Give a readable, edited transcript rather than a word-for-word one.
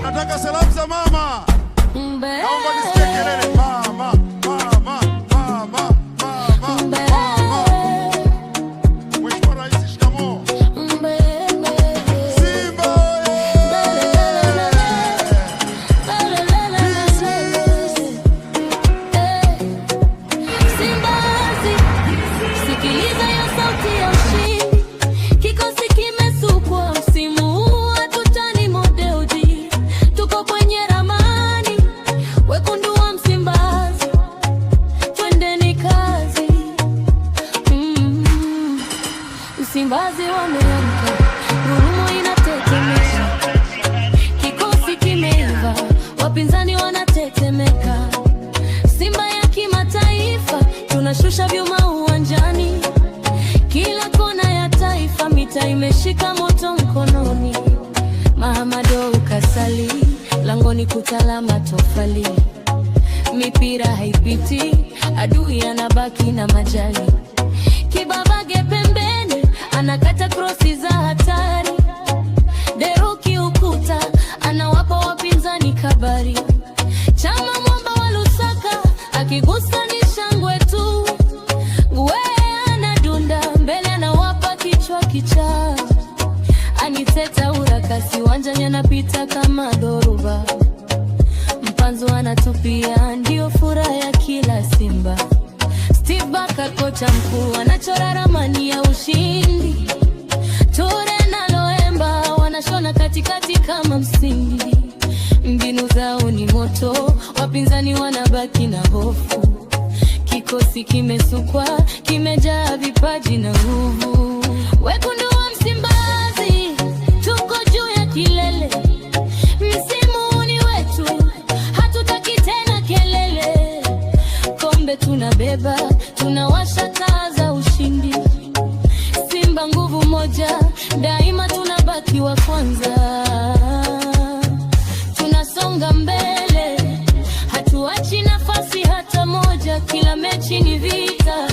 Nataka salamu za mama. Naomba nisikie kelele mama, mama, mama, mama, mama. Mheshimiwa Rais, shikamoo. Simba sikiliza hiyo sauti ya ushindi. Kikosi kimesukwa msimu huu, hatutani modeuji. Tuko kwenye ramani, wekundu wa Msimbazi, twendeni kazi. Msimbazi wameamka, ngurumo inatetemesha. Kikosi kimeiva, wapinzani wanatetemeka. Simba ya kimataifa, tunashusha vyuma uwanjani. Kila kona ya taifa, mita imeshika moto mkononi. Mahamado ukasali, langoni kutala matofali. Mipira haipiti, adui anabaki na majali. Kibabage pembeni, anakata krosi za hatari. Deruki ukuta, anawapa wapinzani kabari. Chama mwamba wa Lusaka, akigusa ni shangwe tu. Ngwea anadunda, mbele anawapa kichwa kichaa. Aniteta urakasi, uwanjani anapita kama dhoruba. Mpanzu anatupia, ndio furaha ya kila Simba. Steve Barker kocha mkuu, anachora ramani ya ushindi. Ture na Loemba wanashona katikati kama msingi. Mbinu zao ni moto, wapinzani wanabaki na hofu. Kikosi kimesukwa, kimejaa vipaji na nguvu. Wekundu wa Msimbazi, tuko juu ya kilele. Msimu ni wetu, hatutaki tena kelele. Kombe tunabeba, tunawasha taa za ushindi. Simba nguvu moja, daima tunabaki wa kwanza. Tunasonga mbele, hatuachi nafasi hata moja. Kila mechi ni vita.